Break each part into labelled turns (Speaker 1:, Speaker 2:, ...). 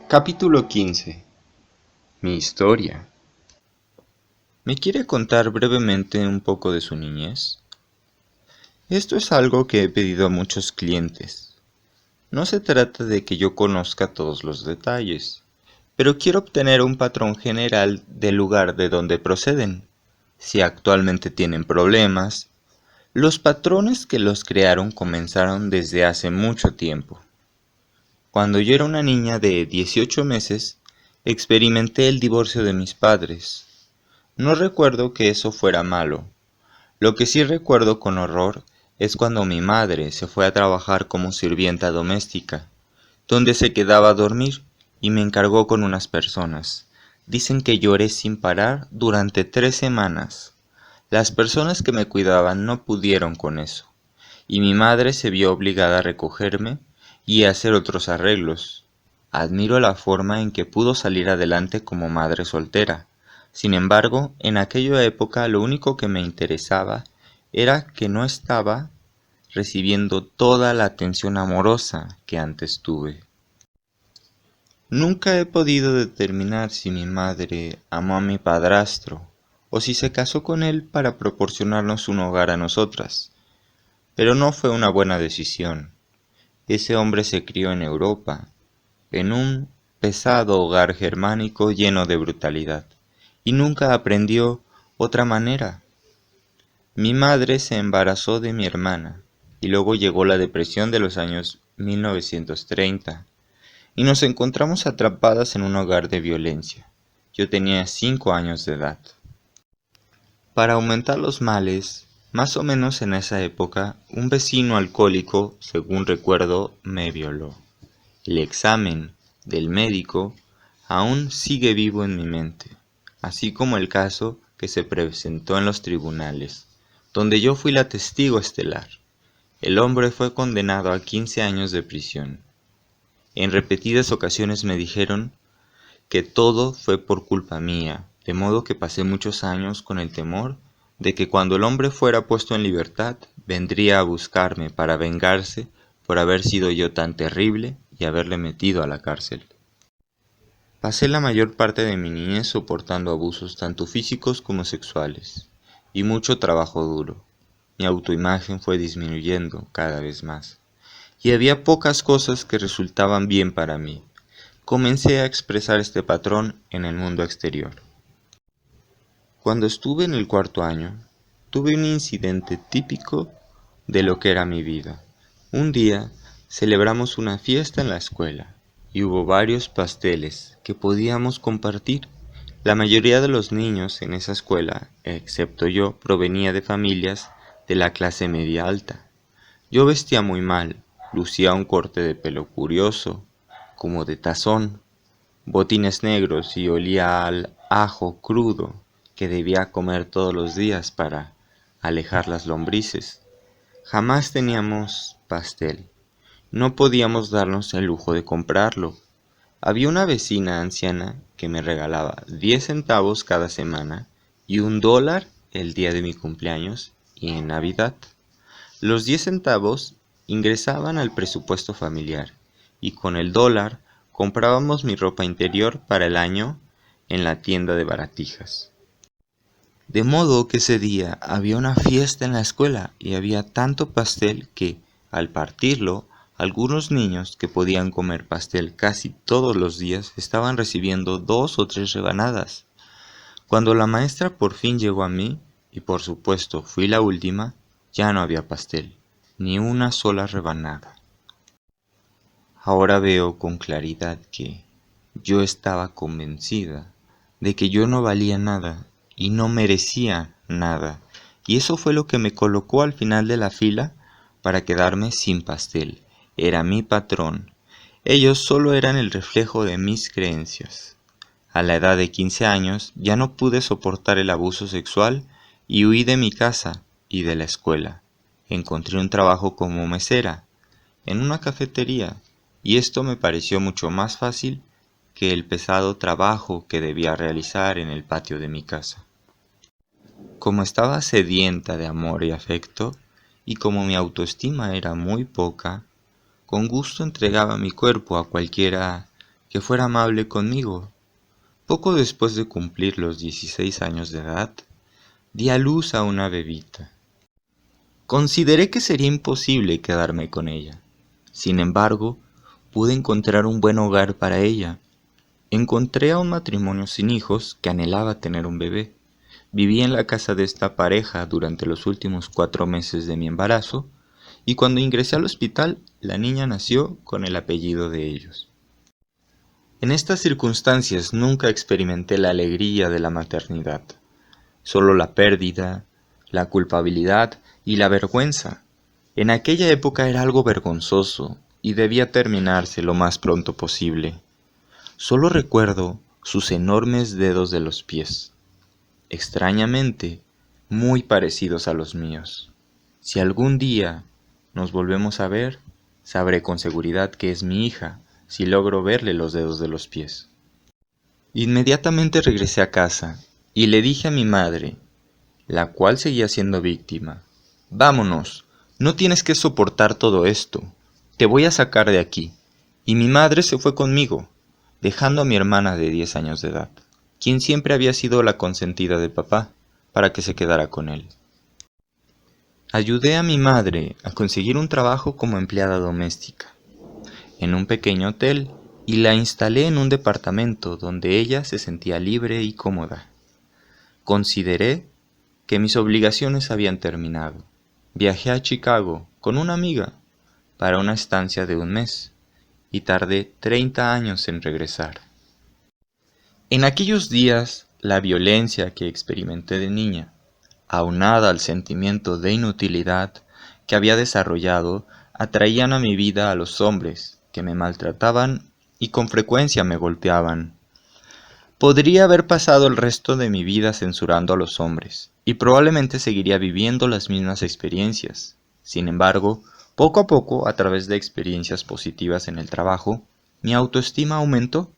Speaker 1: Capítulo 15. Mi historia. ¿Me quiere contar brevemente un poco de su niñez? Esto es algo que he pedido a muchos clientes. No se trata de que yo conozca todos los detalles, pero quiero obtener un patrón general del lugar de donde proceden, si actualmente tienen problemas. Los patrones que los crearon comenzaron desde hace mucho tiempo. Cuando yo era una niña de 18 meses, experimenté el divorcio de mis padres. No recuerdo que eso fuera malo. Lo que sí recuerdo con horror es cuando mi madre se fue a trabajar como sirvienta doméstica, donde se quedaba a dormir y me encargó con unas personas. Dicen que lloré sin parar durante 3 semanas. Las personas que me cuidaban no pudieron con eso, y mi madre se vio obligada a recogerme y a hacer otros arreglos. Admiro la forma en que pudo salir adelante como madre soltera. Sin embargo, en aquella época lo único que me interesaba era que no estaba recibiendo toda la atención amorosa que antes tuve. Nunca he podido determinar si mi madre amó a mi padrastro o si se casó con él para proporcionarnos un hogar a nosotras, pero no fue una buena decisión. Ese hombre se crió en Europa, en un pesado hogar germánico lleno de brutalidad, y nunca aprendió otra manera. Mi madre se embarazó de mi hermana, y luego llegó la depresión de los años 1930, y nos encontramos atrapadas en un hogar de violencia. Yo tenía 5 años de edad. Para aumentar los males, más o menos en esa época, un vecino alcohólico, según recuerdo, me violó. El examen del médico aún sigue vivo en mi mente, así como el caso que se presentó en los tribunales, donde yo fui la testigo estelar. El hombre fue condenado a 15 años de prisión. En repetidas ocasiones me dijeron que todo fue por culpa mía, de modo que pasé muchos años con el temor de que cuando el hombre fuera puesto en libertad, vendría a buscarme para vengarse por haber sido yo tan terrible y haberle metido a la cárcel. Pasé la mayor parte de mi niñez soportando abusos tanto físicos como sexuales, y mucho trabajo duro. Mi autoimagen fue disminuyendo cada vez más, y había pocas cosas que resultaban bien para mí. Comencé a expresar este patrón en el mundo exterior. Cuando estuve en el 4.º año, tuve un incidente típico de lo que era mi vida. Un día celebramos una fiesta en la escuela y hubo varios pasteles que podíamos compartir. La mayoría de los niños en esa escuela, excepto yo, provenía de familias de la clase media alta. Yo vestía muy mal, lucía un corte de pelo curioso, como de tazón, botines negros y olía al ajo crudo que debía comer todos los días para alejar las lombrices. Jamás teníamos pastel. No podíamos darnos el lujo de comprarlo. Había una vecina anciana que me regalaba 10 centavos cada semana y $1 el día de mi cumpleaños y en Navidad. Los 10 centavos ingresaban al presupuesto familiar y con el dólar comprábamos mi ropa interior para el año en la tienda de baratijas. De modo que ese día había una fiesta en la escuela y había tanto pastel que, al partirlo, algunos niños que podían comer pastel casi todos los días estaban recibiendo 2 o 3 rebanadas. Cuando la maestra por fin llegó a mí, y por supuesto fui la última, ya no había pastel, ni una sola rebanada. Ahora veo con claridad que yo estaba convencida de que yo no valía nada y no merecía nada, y eso fue lo que me colocó al final de la fila para quedarme sin pastel. Era mi patrón. Ellos solo eran el reflejo de mis creencias. A la edad de 15 años ya no pude soportar el abuso sexual y huí de mi casa y de la escuela. Encontré un trabajo como mesera en una cafetería y esto me pareció mucho más fácil que el pesado trabajo que debía realizar en el patio de mi casa. Como estaba sedienta de amor y afecto, y como mi autoestima era muy poca, con gusto entregaba mi cuerpo a cualquiera que fuera amable conmigo. Poco después de cumplir los 16 años de edad, di a luz a una bebita. Consideré que sería imposible quedarme con ella. Sin embargo, pude encontrar un buen hogar para ella. Encontré a un matrimonio sin hijos que anhelaba tener un bebé. Viví en la casa de esta pareja durante los últimos 4 meses de mi embarazo y cuando ingresé al hospital, la niña nació con el apellido de ellos. En estas circunstancias nunca experimenté la alegría de la maternidad, solo la pérdida, la culpabilidad y la vergüenza. En aquella época era algo vergonzoso y debía terminarse lo más pronto posible. Solo recuerdo sus enormes dedos de los pies, extrañamente muy parecidos a los míos. Si algún día nos volvemos a ver, sabré con seguridad que es mi hija si logro verle los dedos de los pies. Inmediatamente regresé a casa y le dije a mi madre, la cual seguía siendo víctima: «Vámonos, no tienes que soportar todo esto, te voy a sacar de aquí». Y mi madre se fue conmigo, dejando a mi hermana de 10 años de edad, quien siempre había sido la consentida de papá, para que se quedara con él. Ayudé a mi madre a conseguir un trabajo como empleada doméstica en un pequeño hotel y la instalé en un departamento donde ella se sentía libre y cómoda. Consideré que mis obligaciones habían terminado. Viajé a Chicago con una amiga para una estancia de 1 mes y tardé 30 años en regresar. En aquellos días, la violencia que experimenté de niña, aunada al sentimiento de inutilidad que había desarrollado, atraían a mi vida a los hombres que me maltrataban y con frecuencia me golpeaban. Podría haber pasado el resto de mi vida censurando a los hombres, y probablemente seguiría viviendo las mismas experiencias. Sin embargo, poco a poco, a través de experiencias positivas en el trabajo, mi autoestima aumentó,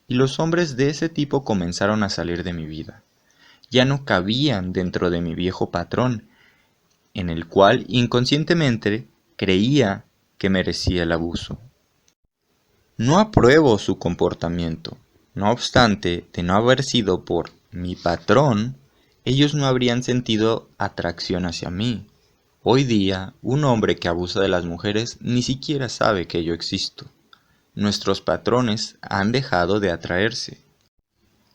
Speaker 1: y los hombres de ese tipo comenzaron a salir de mi vida. Ya no cabían dentro de mi viejo patrón, en el cual inconscientemente creía que merecía el abuso. No apruebo su comportamiento. No obstante, de no haber sido por mi patrón, ellos no habrían sentido atracción hacia mí. Hoy día, un hombre que abusa de las mujeres ni siquiera sabe que yo existo. Nuestros patrones han dejado de atraerse.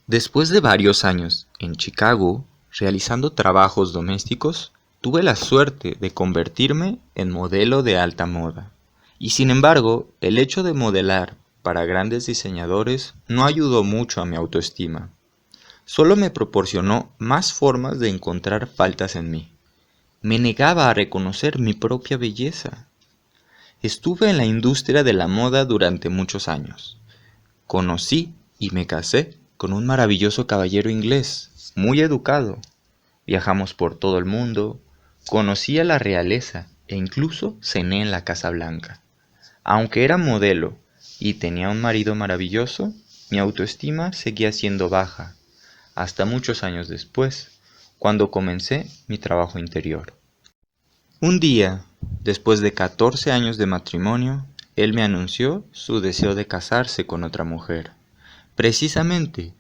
Speaker 1: Después de varios años en Chicago, realizando trabajos domésticos, tuve la suerte de convertirme en modelo de alta moda. Y sin embargo, el hecho de modelar para grandes diseñadores no ayudó mucho a mi autoestima. Solo me proporcionó más formas de encontrar faltas en mí. Me negaba a reconocer mi propia belleza. Estuve en la industria de la moda durante muchos años. Conocí y me casé con un maravilloso caballero inglés, muy educado. Viajamos por todo el mundo, conocí a la realeza e incluso cené en la Casa Blanca. Aunque era modelo y tenía un marido maravilloso, mi autoestima seguía siendo baja, hasta muchos años después, cuando comencé mi trabajo interior. Un día, después de 14 años de matrimonio, él me anunció su deseo de casarse con otra mujer. Precisamente,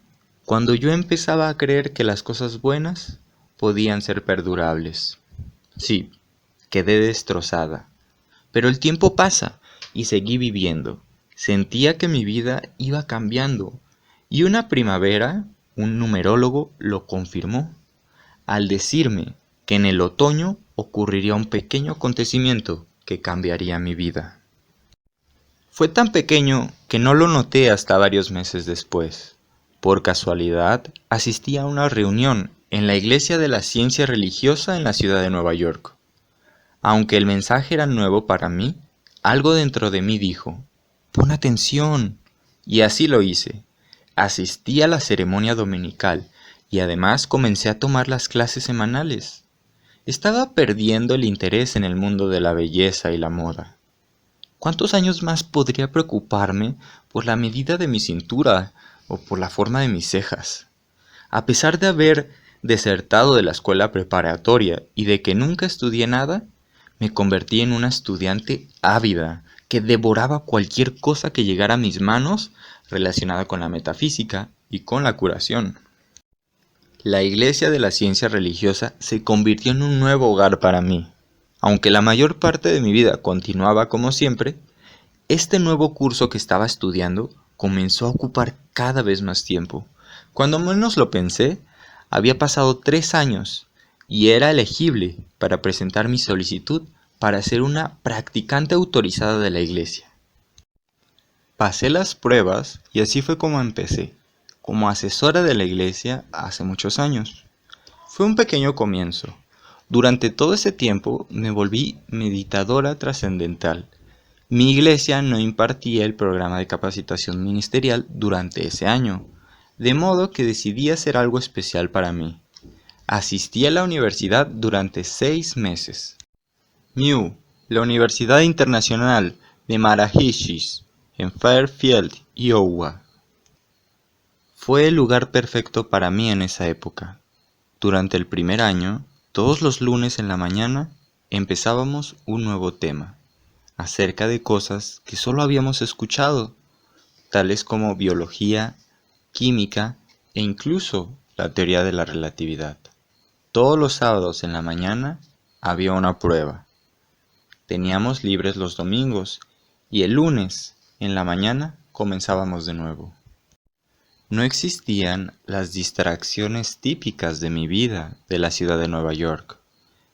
Speaker 1: cuando yo empezaba a creer que las cosas buenas podían ser perdurables. Sí, quedé destrozada. Pero el tiempo pasa y seguí viviendo. Sentía que mi vida iba cambiando. Y una primavera, un numerólogo lo confirmó, al decirme que en el otoño ocurriría un pequeño acontecimiento que cambiaría mi vida. Fue tan pequeño que no lo noté hasta varios meses después. Por casualidad, asistí a una reunión en la Iglesia de la Ciencia Religiosa en la ciudad de Nueva York. Aunque el mensaje era nuevo para mí, algo dentro de mí dijo: «Pon atención». Y así lo hice. Asistí a la ceremonia dominical y además comencé a tomar las clases semanales. Estaba perdiendo el interés en el mundo de la belleza y la moda. ¿Cuántos años más podría preocuparme por la medida de mi cintura o por la forma de mis cejas? A pesar de haber desertado de la escuela preparatoria y de que nunca estudié nada, me convertí en una estudiante ávida que devoraba cualquier cosa que llegara a mis manos relacionada con la metafísica y con la curación. La Iglesia de la Ciencia Religiosa se convirtió en un nuevo hogar para mí. Aunque la mayor parte de mi vida continuaba como siempre, este nuevo curso que estaba estudiando comenzó a ocupar cada vez más tiempo. Cuando menos lo pensé, había pasado 3 años y era elegible para presentar mi solicitud para ser una practicante autorizada de la Iglesia. Pasé las pruebas y así fue como empecé, como asesora de la Iglesia hace muchos años. Fue un pequeño comienzo. Durante todo ese tiempo me volví meditadora trascendental. Mi iglesia no impartía el programa de capacitación ministerial durante ese año, de modo que decidí hacer algo especial para mí. Asistí a la universidad durante 6 meses. MIU, la Universidad Internacional de Marajishis, en Fairfield, Iowa. Fue el lugar perfecto para mí en esa época. Durante el primer año, todos los lunes en la mañana, empezábamos un nuevo tema, acerca de cosas que solo habíamos escuchado, tales como biología, química e incluso la teoría de la relatividad. Todos los sábados en la mañana había una prueba. Teníamos libres los domingos y el lunes en la mañana comenzábamos de nuevo. No existían las distracciones típicas de mi vida de la ciudad de Nueva York.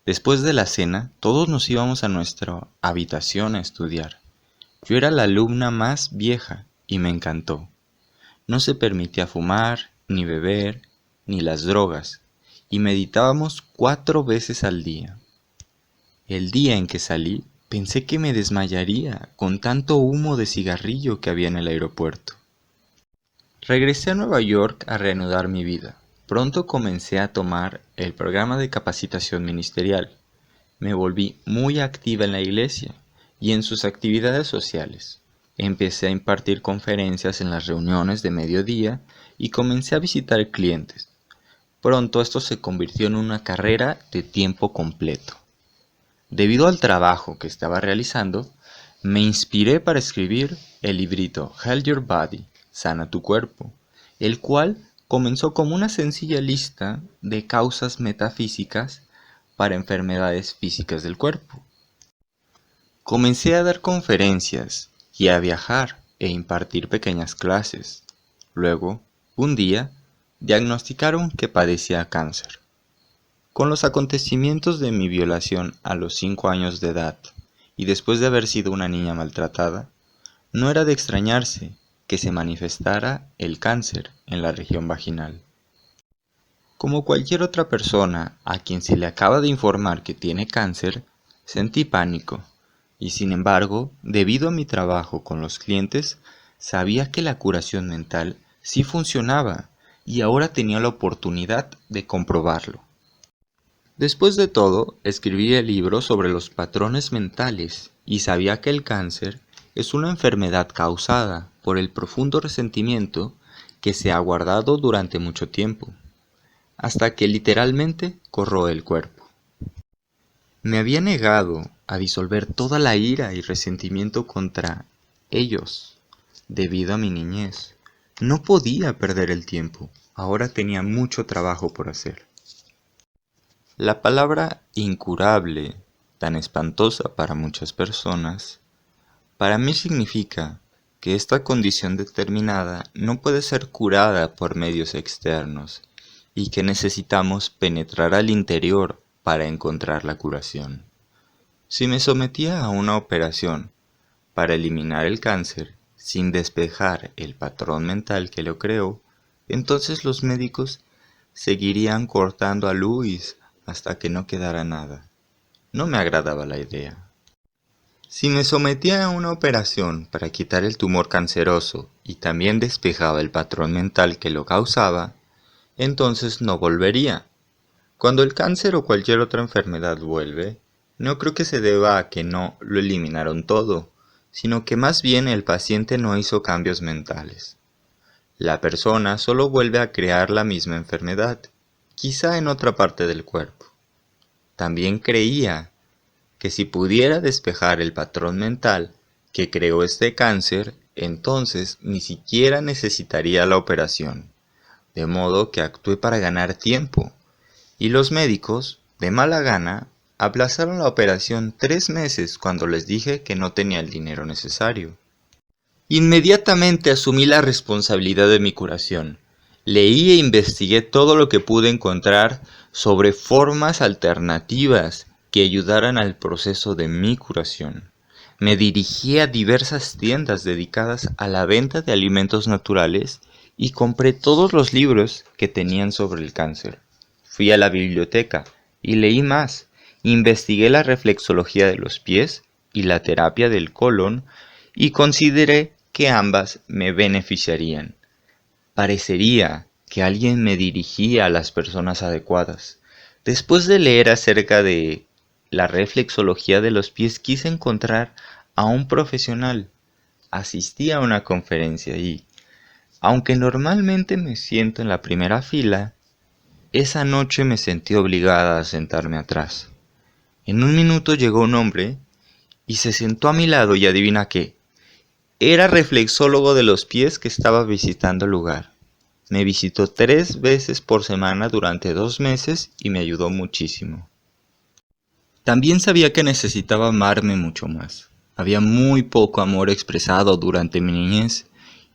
Speaker 1: Después de la cena, todos nos íbamos a nuestra habitación a estudiar. Yo era la alumna más vieja y me encantó. No se permitía fumar, ni beber, ni las drogas, y meditábamos 4 veces al día. El día en que salí, pensé que me desmayaría con tanto humo de cigarrillo que había en el aeropuerto. Regresé a Nueva York a reanudar mi vida. Pronto comencé a tomar el programa de capacitación ministerial. Me volví muy activa en la iglesia y en sus actividades sociales. Empecé a impartir conferencias en las reuniones de mediodía y comencé a visitar clientes. Pronto esto se convirtió en una carrera de tiempo completo. Debido al trabajo que estaba realizando, me inspiré para escribir el librito Heal Your Body, Sana tu Cuerpo, el cual comenzó como una sencilla lista de causas metafísicas para enfermedades físicas del cuerpo. Comencé a dar conferencias y a viajar e impartir pequeñas clases. Luego, un día, diagnosticaron que padecía cáncer. Con los acontecimientos de mi violación a los 5 años de edad y después de haber sido una niña maltratada, no era de extrañarse que se manifestara el cáncer en la región vaginal. Como cualquier otra persona a quien se le acaba de informar que tiene cáncer, sentí pánico y sin embargo, debido a mi trabajo con los clientes, sabía que la curación mental sí funcionaba y ahora tenía la oportunidad de comprobarlo. Después de todo, escribí el libro sobre los patrones mentales y sabía que el cáncer es una enfermedad causada por el profundo resentimiento que se ha guardado durante mucho tiempo, hasta que literalmente corroe el cuerpo. Me había negado a disolver toda la ira y resentimiento contra ellos debido a mi niñez. No podía perder el tiempo, ahora tenía mucho trabajo por hacer. La palabra incurable, tan espantosa para muchas personas, para mí significa que esta condición determinada no puede ser curada por medios externos y que necesitamos penetrar al interior para encontrar la curación. Si me sometía a una operación para eliminar el cáncer sin despejar el patrón mental que lo creó, entonces los médicos seguirían cortando a Luis hasta que no quedara nada. No me agradaba la idea. Si me sometía a una operación para quitar el tumor canceroso y también despejaba el patrón mental que lo causaba, entonces no volvería. Cuando el cáncer o cualquier otra enfermedad vuelve, no creo que se deba a que no lo eliminaron todo, sino que más bien el paciente no hizo cambios mentales. La persona solo vuelve a crear la misma enfermedad, quizá en otra parte del cuerpo. También creía que si pudiera despejar el patrón mental que creó este cáncer, entonces ni siquiera necesitaría la operación, de modo que actué para ganar tiempo, y los médicos, de mala gana, aplazaron la operación 3 meses cuando les dije que no tenía el dinero necesario. Inmediatamente asumí la responsabilidad de mi curación. Leí e investigué todo lo que pude encontrar sobre formas alternativas que ayudaran al proceso de mi curación. Me dirigí a diversas tiendas dedicadas a la venta de alimentos naturales y compré todos los libros que tenían sobre el cáncer. Fui a la biblioteca y leí más. Investigué la reflexología de los pies y la terapia del colon y consideré que ambas me beneficiarían. Parecería que alguien me dirigía a las personas adecuadas. Después de leer acerca de la reflexología de los pies, quise encontrar a un profesional. Asistí a una conferencia y, aunque normalmente me siento en la primera fila, esa noche me sentí obligada a sentarme atrás. En un minuto llegó un hombre y se sentó a mi lado y adivina qué. Era reflexólogo de los pies que estaba visitando el lugar. Me visitó 3 veces por semana durante 2 meses y me ayudó muchísimo. También sabía que necesitaba amarme mucho más. Había muy poco amor expresado durante mi niñez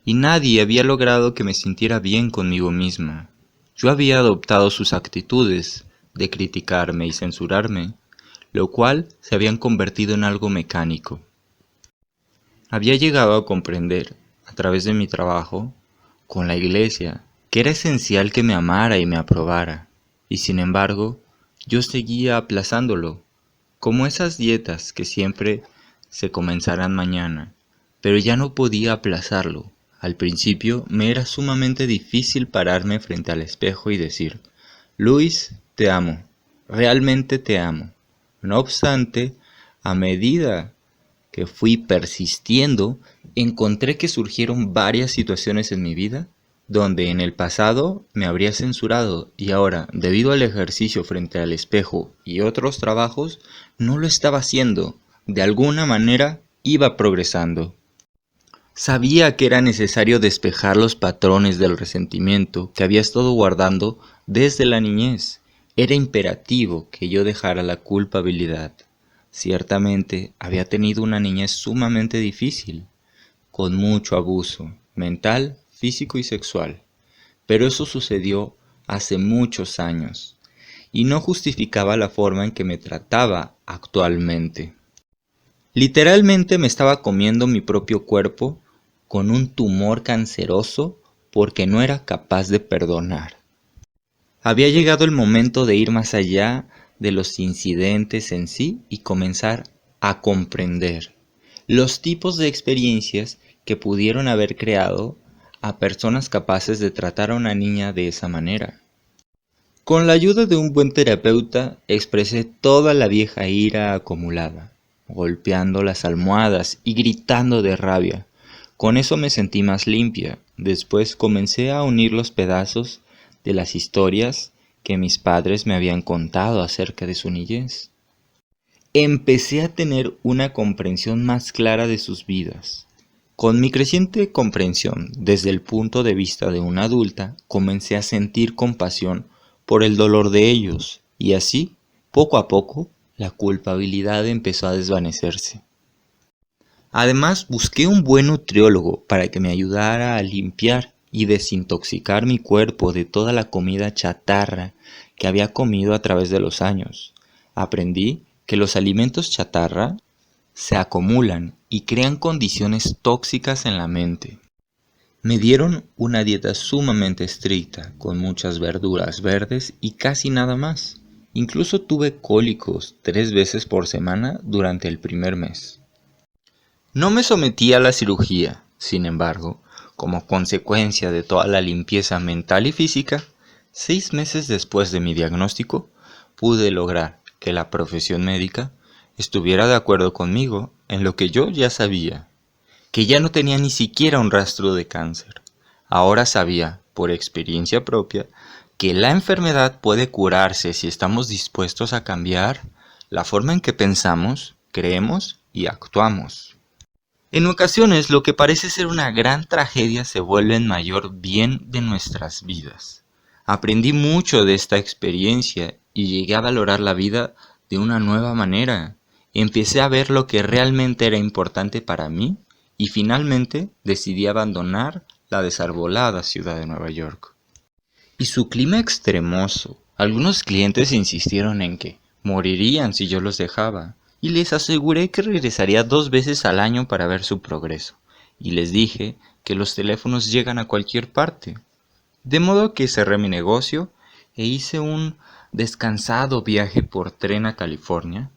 Speaker 1: y nadie había logrado que me sintiera bien conmigo misma. Yo había adoptado sus actitudes de criticarme y censurarme, lo cual se habían convertido en algo mecánico. Había llegado a comprender, a través de mi trabajo, con la iglesia, que era esencial que me amara y me aprobara, y sin embargo, yo seguía aplazándolo, como esas dietas que siempre se comenzarán mañana, pero ya no podía aplazarlo. Al principio me era sumamente difícil pararme frente al espejo y decir, Luis, te amo, realmente te amo. No obstante, a medida que fui persistiendo, encontré que surgieron varias situaciones en mi vida donde en el pasado me habría censurado y ahora, debido al ejercicio frente al espejo y otros trabajos, no lo estaba haciendo. De alguna manera iba progresando. Sabía que era necesario despejar los patrones del resentimiento que había estado guardando desde la niñez. Era imperativo que yo dejara la culpabilidad. Ciertamente había tenido una niñez sumamente difícil, con mucho abuso mental, físico y sexual, pero eso sucedió hace muchos años y no justificaba la forma en que me trataba actualmente. Literalmente me estaba comiendo mi propio cuerpo con un tumor canceroso porque no era capaz de perdonar. Había llegado el momento de ir más allá de los incidentes en sí y comenzar a comprender los tipos de experiencias que pudieron haber creado a personas capaces de tratar a una niña de esa manera. Con la ayuda de un buen terapeuta expresé toda la vieja ira acumulada, golpeando las almohadas y gritando de rabia. Con eso me sentí más limpia. Después comencé a unir los pedazos de las historias que mis padres me habían contado acerca de su niñez. Empecé a tener una comprensión más clara de sus vidas. Con mi creciente comprensión desde el punto de vista de una adulta, comencé a sentir compasión por el dolor de ellos, y así, poco a poco, la culpabilidad empezó a desvanecerse. Además, busqué un buen nutriólogo para que me ayudara a limpiar y desintoxicar mi cuerpo de toda la comida chatarra que había comido a través de los años. Aprendí que los alimentos chatarra se acumulan y crean condiciones tóxicas en la mente. Me dieron una dieta sumamente estricta, con muchas verduras verdes y casi nada más. Incluso tuve cólicos 3 veces por semana durante el primer mes. No me sometí a la cirugía, sin embargo, como consecuencia de toda la limpieza mental y física, 6 meses después de mi diagnóstico, pude lograr que la profesión médica estuviera de acuerdo conmigo en lo que yo ya sabía, que ya no tenía ni siquiera un rastro de cáncer. Ahora sabía, por experiencia propia, que la enfermedad puede curarse si estamos dispuestos a cambiar la forma en que pensamos, creemos y actuamos. En ocasiones lo que parece ser una gran tragedia se vuelve en mayor bien de nuestras vidas. Aprendí mucho de esta experiencia y llegué a valorar la vida de una nueva manera. Empecé a ver lo que realmente era importante para mí y finalmente decidí abandonar la desarbolada ciudad de Nueva York. Y su clima extremoso. Algunos clientes insistieron en que morirían si yo los dejaba, y les aseguré que regresaría 2 veces al año para ver su progreso, y les dije que los teléfonos llegan a cualquier parte. De modo que cerré mi negocio e hice un descansado viaje por tren a California,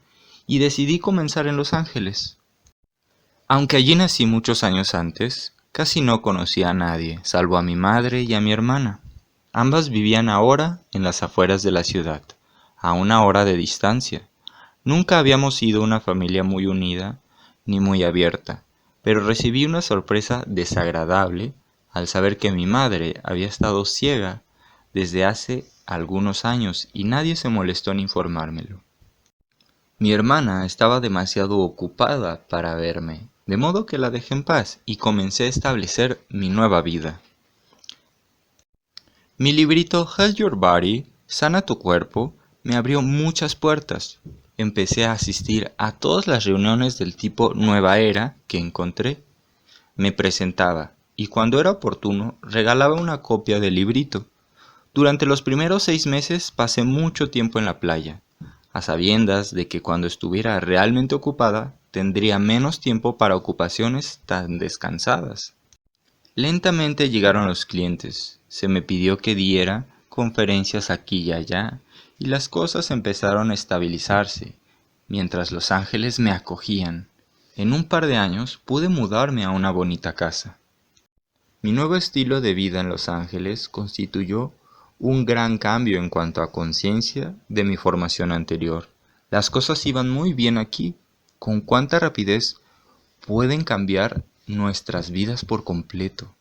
Speaker 1: y decidí comenzar en Los Ángeles. Aunque allí nací muchos años antes, casi no conocía a nadie, salvo a mi madre y a mi hermana. Ambas vivían ahora en las afueras de la ciudad, a 1 hora de distancia. Nunca habíamos sido una familia muy unida ni muy abierta, pero recibí una sorpresa desagradable al saber que mi madre había estado ciega desde hace algunos años y nadie se molestó en informármelo. Mi hermana estaba demasiado ocupada para verme, de modo que la dejé en paz y comencé a establecer mi nueva vida. Mi librito Health Your Body, Sana tu Cuerpo, me abrió muchas puertas. Empecé a asistir a todas las reuniones del tipo Nueva Era que encontré. Me presentaba y cuando era oportuno regalaba una copia del librito. Durante los primeros 6 meses pasé mucho tiempo en la playa, a sabiendas de que cuando estuviera realmente ocupada tendría menos tiempo para ocupaciones tan descansadas. Lentamente llegaron los clientes, se me pidió que diera conferencias aquí y allá, y las cosas empezaron a estabilizarse, mientras Los Ángeles me acogían. En un par de años pude mudarme a una bonita casa. Mi nuevo estilo de vida en Los Ángeles constituyó un gran cambio en cuanto a conciencia de mi formación anterior. Las cosas iban muy bien aquí. ¿Con cuánta rapidez pueden cambiar nuestras vidas por completo?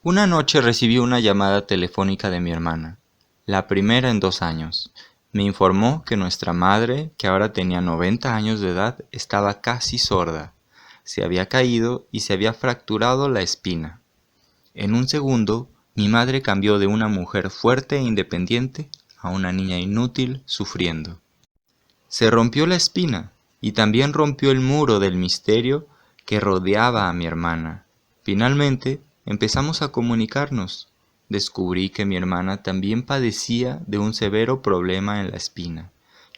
Speaker 1: Una noche recibí una llamada telefónica de mi hermana, la primera en 2 años. Me informó que nuestra madre, que ahora tenía 90 años de edad, estaba casi sorda. Se había caído y se había fracturado la espina. En un segundo, mi madre cambió de una mujer fuerte e independiente a una niña inútil sufriendo. Se rompió la espina y también rompió el muro del misterio que rodeaba a mi hermana. Finalmente, empezamos a comunicarnos. Descubrí que mi hermana también padecía de un severo problema en la espina,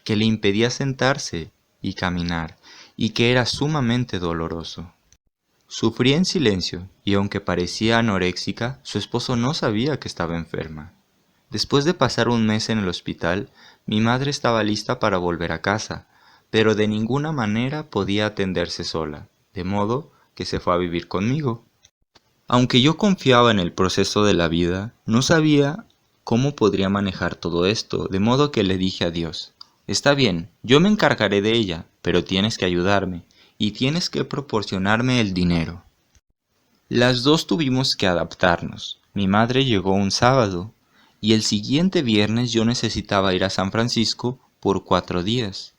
Speaker 1: que le impedía sentarse y caminar, y que era sumamente doloroso. Sufría en silencio, y aunque parecía anoréxica, su esposo no sabía que estaba enferma. Después de pasar un mes en el hospital, mi madre estaba lista para volver a casa, pero de ninguna manera podía atenderse sola, de modo que se fue a vivir conmigo. Aunque yo confiaba en el proceso de la vida, no sabía cómo podría manejar todo esto, de modo que le dije a Dios: está bien, yo me encargaré de ella, pero tienes que ayudarme, y tienes que proporcionarme el dinero. Las dos tuvimos que adaptarnos. Mi madre llegó un sábado, y el siguiente viernes yo necesitaba ir a San Francisco por 4 días.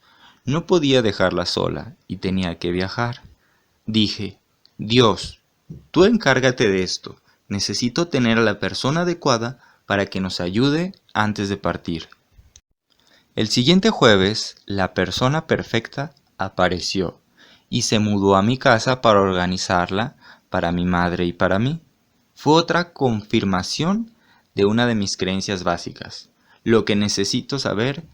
Speaker 1: No podía dejarla sola, y tenía que viajar. Dije: Dios, tú encárgate de esto. Necesito tener a la persona adecuada para que nos ayude antes de partir. El siguiente jueves, la persona perfecta apareció y se mudó a mi casa para organizarla para mi madre y para mí. Fue otra confirmación de una de mis creencias básicas. Lo que necesito saber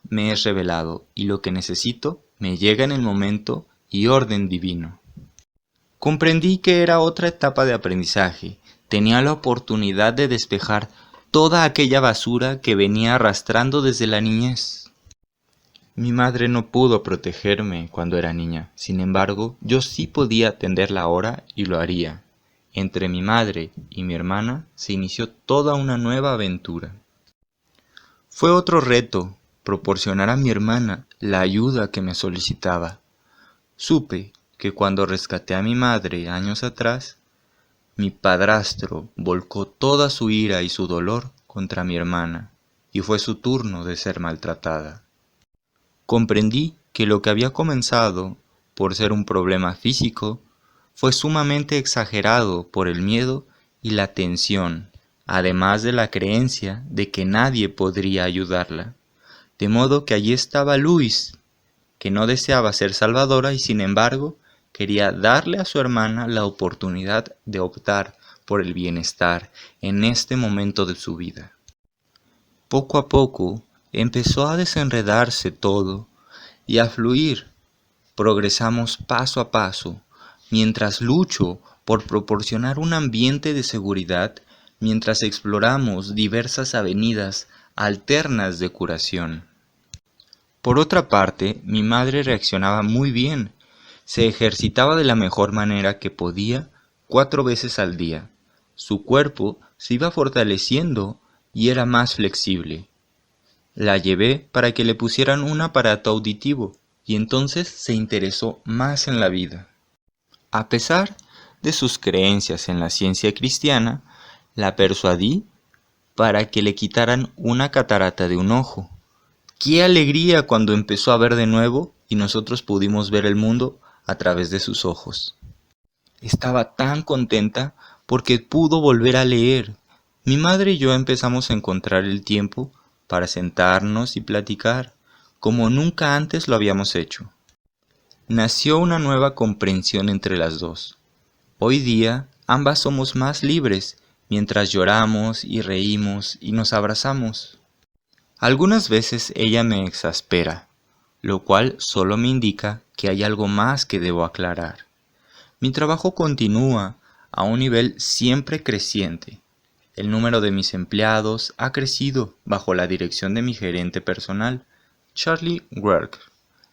Speaker 1: me es revelado y lo que necesito me llega en el momento y orden divino. Comprendí que era otra etapa de aprendizaje. Tenía la oportunidad de despejar toda aquella basura que venía arrastrando desde la niñez. Mi madre no pudo protegerme cuando era niña, sin embargo, yo sí podía atenderla ahora y lo haría. Entre mi madre y mi hermana se inició toda una nueva aventura. Fue otro reto proporcionar a mi hermana la ayuda que me solicitaba. Supe que cuando rescaté a mi madre años atrás, mi padrastro volcó toda su ira y su dolor contra mi hermana, y fue su turno de ser maltratada. Comprendí que lo que había comenzado por ser un problema físico, fue sumamente exagerado por el miedo y la tensión, además de la creencia de que nadie podría ayudarla. De modo que allí estaba Luis, que no deseaba ser salvadora y sin embargo quería darle a su hermana la oportunidad de optar por el bienestar en este momento de su vida. Poco a poco empezó a desenredarse todo y a fluir. Progresamos paso a paso, mientras lucho por proporcionar un ambiente de seguridad, mientras exploramos diversas avenidas alternas de curación. Por otra parte, mi madre reaccionaba muy bien. Se ejercitaba de la mejor manera que podía 4 veces al día. Su cuerpo se iba fortaleciendo y era más flexible. La llevé para que le pusieran un aparato auditivo y entonces se interesó más en la vida. A pesar de sus creencias en la ciencia cristiana, la persuadí para que le quitaran una catarata de un ojo. ¡Qué alegría cuando empezó a ver de nuevo y nosotros pudimos ver el mundo a través de sus ojos! Estaba tan contenta porque pudo volver a leer. Mi madre y yo empezamos a encontrar el tiempo para sentarnos y platicar, como nunca antes lo habíamos hecho. Nació una nueva comprensión entre las dos. Hoy día ambas somos más libres mientras lloramos y reímos y nos abrazamos. Algunas veces ella me exaspera, lo cual solo me indica que hay algo más que debo aclarar. Mi trabajo continúa a un nivel siempre creciente. El número de mis empleados ha crecido bajo la dirección de mi gerente personal, Charlie Work.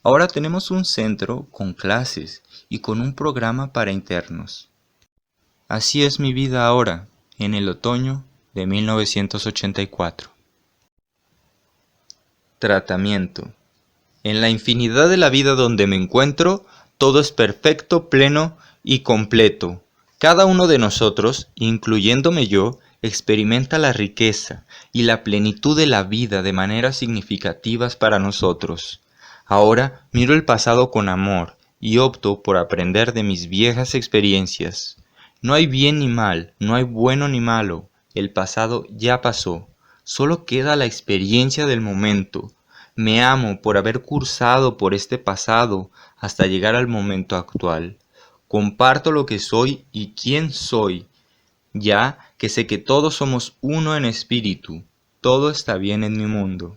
Speaker 1: Ahora tenemos un centro con clases y con un programa para internos. Así es mi vida ahora, en el otoño de 1984. Tratamiento. En la infinidad de la vida donde me encuentro, todo es perfecto, pleno y completo. Cada uno de nosotros, incluyéndome yo, experimenta la riqueza y la plenitud de la vida de maneras significativas para nosotros. Ahora miro el pasado con amor y opto por aprender de mis viejas experiencias. No hay bien ni mal, no hay bueno ni malo. El pasado ya pasó. Solo queda la experiencia del momento. Me amo por haber cursado por este pasado hasta llegar al momento actual. Comparto lo que soy y quién soy, ya que sé que todos somos uno en espíritu. Todo está bien en mi mundo.